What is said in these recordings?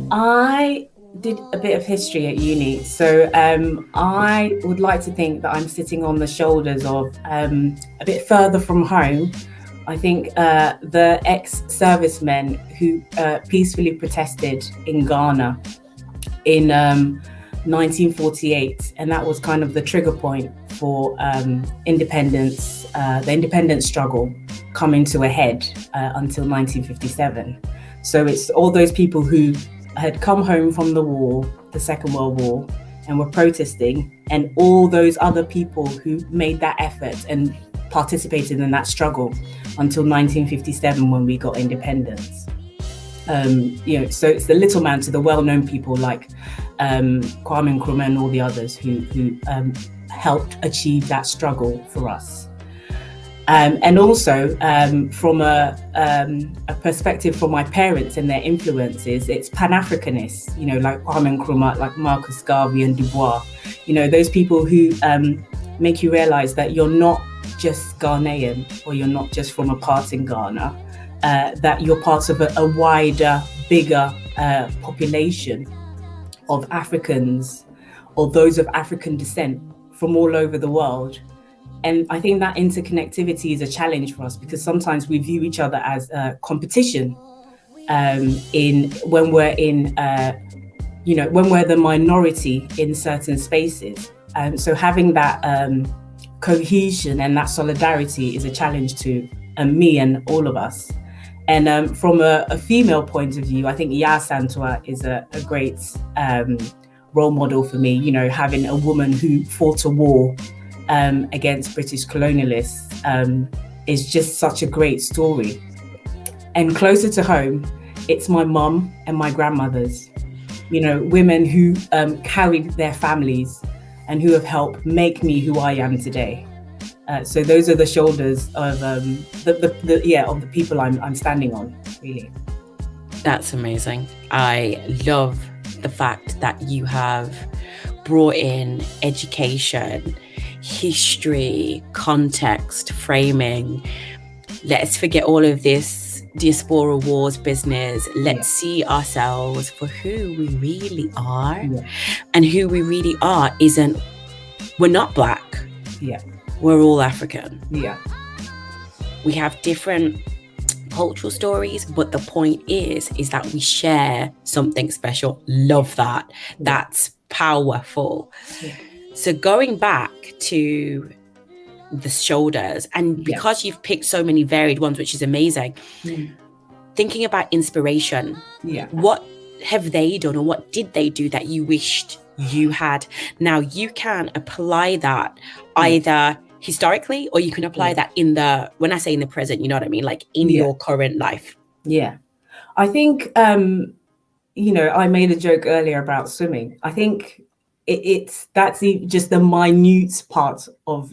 I did a bit of history at uni, so I would like to think that I'm sitting on the shoulders of a bit further from home. I think the ex-servicemen who peacefully protested in Ghana in 1948, and that was kind of the trigger point for independence, the independence struggle coming to a head until 1957. So it's all those people who had come home from the war, the Second World War, and were protesting, and all those other people who made that effort and participated in that struggle until 1957 when we got independence. So it's the little man to the well-known people like Kwame Nkrumah and all the others who helped achieve that struggle for us. And also from a perspective from my parents and their influences, it's Pan-Africanists, like Kwame Nkrumah, like Marcus Garvey and Du Bois, those people who make you realize that you're not just Ghanaian or you're not just from a part in Ghana, that you're part of a wider, bigger population of Africans or those of African descent from all over the world. And I think that interconnectivity is a challenge for us because sometimes we view each other as competition when we're the minority in certain spaces. So having that cohesion and that solidarity is a challenge to me and all of us. And from a female point of view, I think Yaa Asantewaa is a great role model for me. Having a woman who fought a war against British colonialists is just such a great story. And closer to home, it's my mum and my grandmothers, women who carried their families and who have helped make me who I am today. So those are the shoulders of the people I'm standing on, really. That's amazing. I love the fact that you have brought in education, history, context, framing. Let's forget all of this diaspora wars business. Let's see ourselves for who we really are. Yeah. And who we really are we're not Black. Yeah. We're all African. Yeah. We have different cultural stories, but the point is that we share something special. Love that. Yeah. That's powerful. Yeah. So going back to the shoulders, and because you've picked so many varied ones, which is amazing, thinking about inspiration, what have they done or what did they do that you wished you had? Now you can apply that either historically or you can apply that when I say in the present, you know what I mean? Like in your current life. Yeah. I think, I made a joke earlier about swimming. I think that's just the minute part of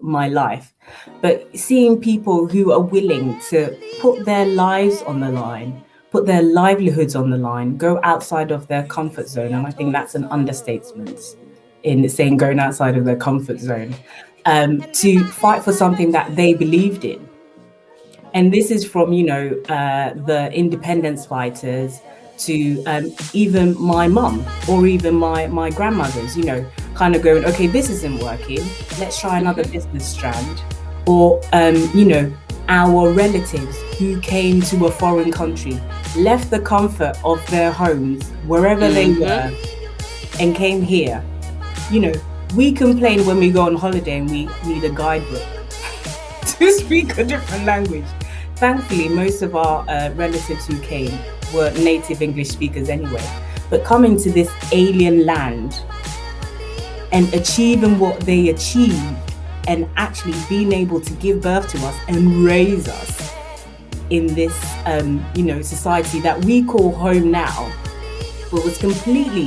my life, but seeing people who are willing to put their lives on the line, put their livelihoods on the line, go outside of their comfort zone, and I think that's an understatement in saying going outside of their comfort zone, to fight for something that they believed in. And this is from the independence fighters to even my mum or even my grandmothers, kind of going, okay, this isn't working, let's try another business strand. Or, our relatives who came to a foreign country, left the comfort of their homes, wherever they were, and came here. We complain when we go on holiday and we need a guidebook to speak a different language. Thankfully, most of our relatives who came were native English speakers anyway. But coming to this alien land and achieving what they achieved and actually being able to give birth to us and raise us in this, society that we call home now, but was completely,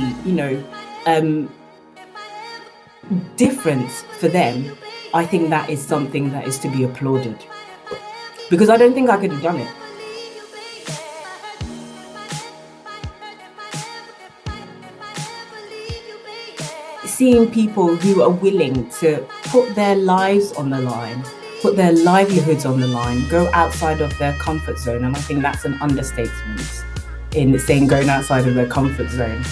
different for them. I think that is something that is to be applauded, because I don't think I could have done it. Seeing people who are willing to put their lives on the line, put their livelihoods on the line, go outside of their comfort zone. And I think that's an understatement in saying going outside of their comfort zone,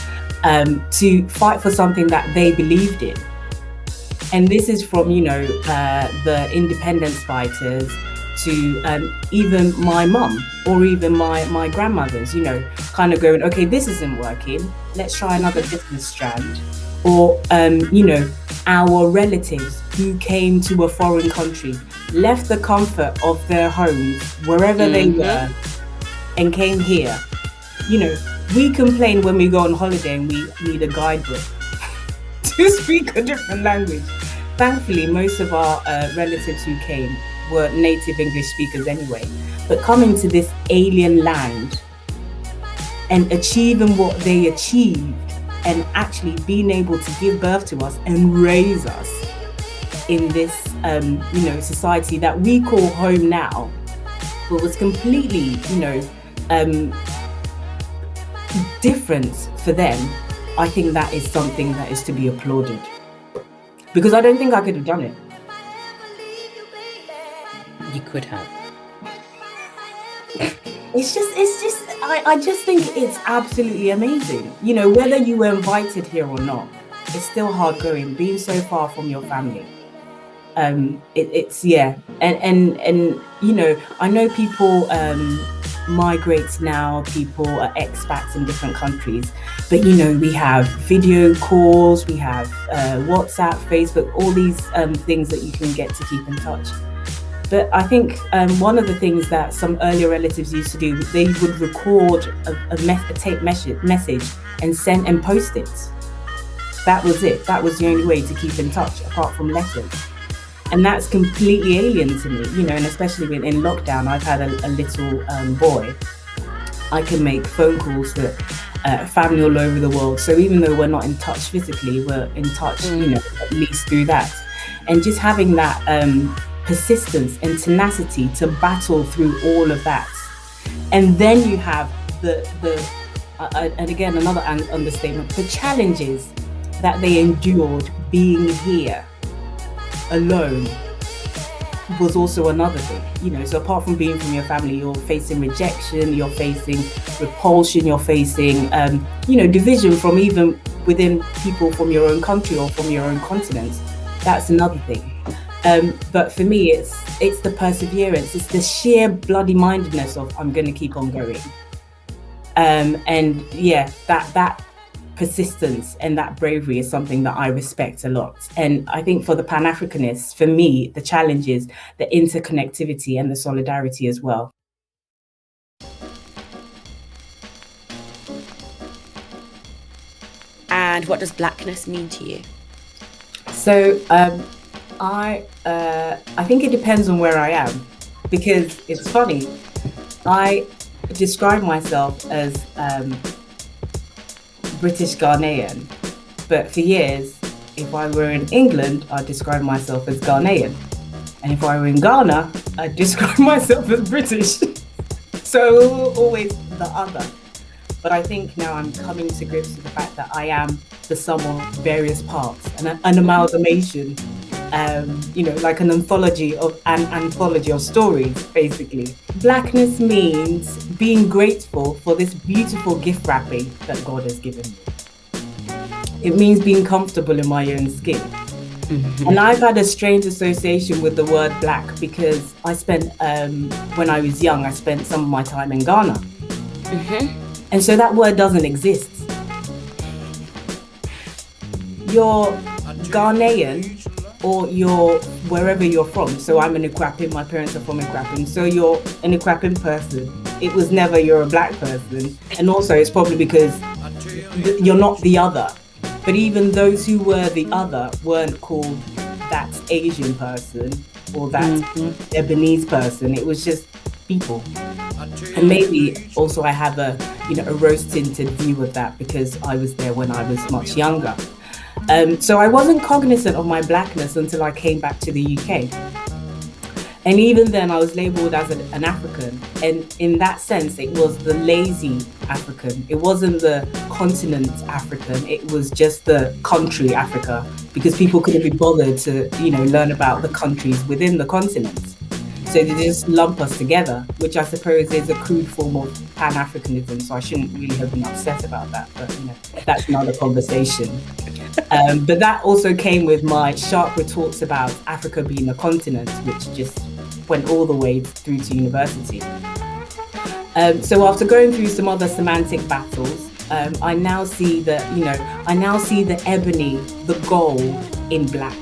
to fight for something that they believed in. And this is from, the independence fighters to even my mum or even my grandmothers, kind of going, okay, this isn't working. Let's try another business strand. Or, our relatives who came to a foreign country, left the comfort of their homes, wherever they were, and came here. We complain when we go on holiday and we need a guidebook to speak a different language. Thankfully, most of our relatives who came were native English speakers anyway. But coming to this alien land and achieving what they achieved, and actually being able to give birth to us and raise us in this, society that we call home now, but was completely, different for them. I think that is something that is to be applauded, because I don't think I could have done it. You could have. It's just, I just think it's absolutely amazing. Whether you were invited here or not, it's still hard going, being so far from your family. It's yeah. And I know people migrate now, people are expats in different countries, but we have video calls, we have WhatsApp, Facebook, all these things that you can get to keep in touch. But I think one of the things that some earlier relatives used to do, they would record a tape message and send and post it. That was it. That was the only way to keep in touch, apart from letters. And that's completely alien to me, and especially in lockdown, I've had a little boy. I can make phone calls to family all over the world. So even though we're not in touch physically, we're in touch, at least through that. And just having that persistence and tenacity to battle through all of that. And then you have and again, another understatement, the challenges that they endured being here alone was also another thing. So apart from being from your family, you're facing rejection, you're facing repulsion, you're facing, division from even within people from your own country or from your own continent. That's another thing. But for me, it's the perseverance, it's the sheer bloody mindedness of I'm going to keep on going. And yeah, that persistence and that bravery is something that I respect a lot. And I think for the Pan-Africanists, for me, the challenge is the interconnectivity and the solidarity as well. And what does blackness mean to you? So I think it depends on where I am, because it's funny. I describe myself as British Ghanaian, but for years, if I were in England, I'd describe myself as Ghanaian, and if I were in Ghana, I'd describe myself as British. So always the other. But I think now I'm coming to grips with the fact that I am the sum of various parts, and an amalgamation. Like an anthology of stories, basically. Blackness means being grateful for this beautiful gift wrapping that God has given me. It means being comfortable in my own skin. Mm-hmm. And I've had a strange association with the word black because I spent, when I was young, I spent some of my time in Ghana. Mm-hmm. And so that word doesn't exist. You're Ghanaian, or you're wherever you're from. So I'm an Ikwapin, my parents are from Ikwapin. So you're an Ikwapin person. It was never you're a black person. And also it's probably because you're not the other. But even those who were the other weren't called that Asian person or that Lebanese person. It was just people. And maybe also I have a rose-tinted view of that because I was there when I was much younger. So I wasn't cognizant of my blackness until I came back to the UK. And even then I was labelled as an African. And in that sense, it was the lazy African. It wasn't the continent African. It was just the country Africa, because people couldn't be bothered to, learn about the countries within the continent. So they just lump us together, which I suppose is a crude form of Pan-Africanism. So I shouldn't really have been upset about that, but that's another conversation. But that also came with my sharp retorts about Africa being a continent, which just went all the way through to university. So after going through some other semantic battles, I now see the ebony, the gold in black.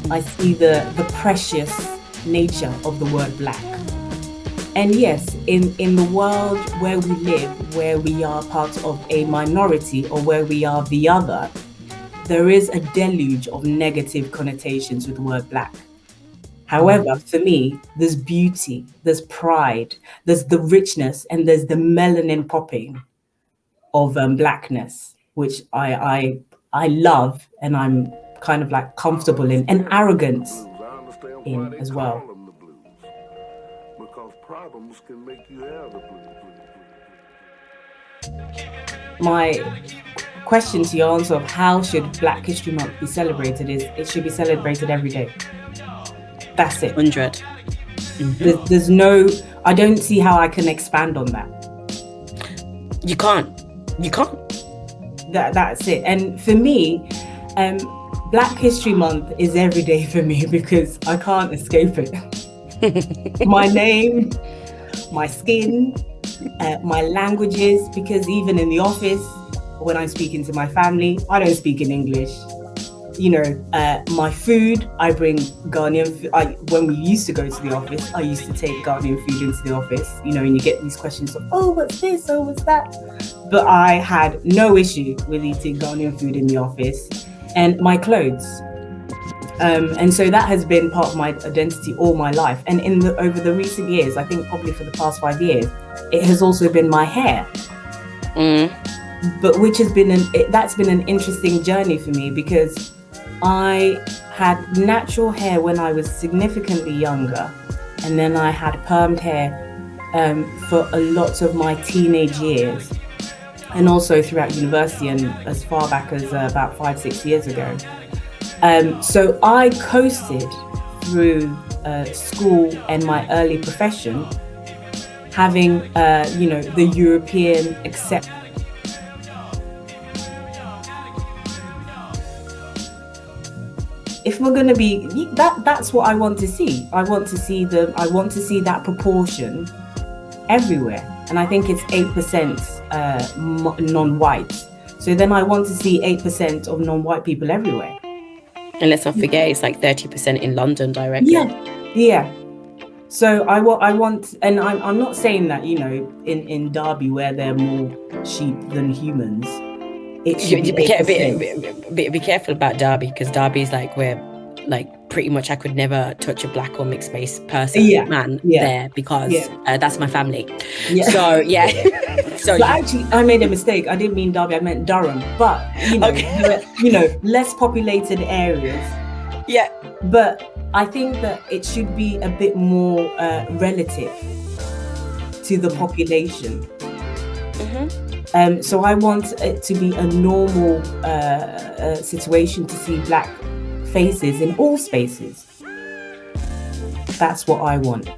I see the precious nature of the word black. And yes, in the world where we live, where we are part of a minority or where we are the other, there is a deluge of negative connotations with the word black. However, for me, there's beauty, there's pride, there's the richness, and there's the melanin popping of blackness, which I love, and I'm kind of like comfortable in, and arrogance in as well. Because problems can make you have the blues. My question to your answer of how should Black History Month be celebrated is it should be celebrated every day. That's it. 100. Mm-hmm. There's no, I don't see how I can expand on that. You can't. That's it. And for me, Black History Month is every day for me because I can't escape it. My name, my skin, my languages, because even in the office, when I'm speaking to my family, I don't speak in English. My food, I bring Ghanaian food. When we used to go to the office, I used to take Ghanaian food into the office, and you get these questions of, oh, what's this? Oh, what's that? But I had no issue with eating Ghanaian food in the office, and my clothes. And so that has been part of my identity all my life. And over the recent years, I think probably for the past 5 years, it has also been my hair. But which has been that's been an interesting journey for me because I had natural hair when I was significantly younger, and then I had permed hair for a lot of my teenage years, and also throughout university and as far back as about 5-6 years ago. So I coasted through school and my early profession, having the European acceptance. If we're going to be that's what I want to see. I want to see that proportion everywhere. And I think it's 8% non-white. So then I want to see 8% of non-white people everywhere. And let's not forget, it's like 30% in London directly. Yeah. So I want, and I'm not saying that in Derby where there are more sheep than humans. It should be careful about Derby, because Derby is like where, like, pretty much I could never touch a black or mixed race person, there, because that's my family. Yeah. So but actually, I made a mistake. I didn't mean Derby. I meant Durham. But less populated areas. Yeah. But I think that it should be a bit more relative to the population. So I want it to be a normal situation to see black faces in all spaces. That's what I want.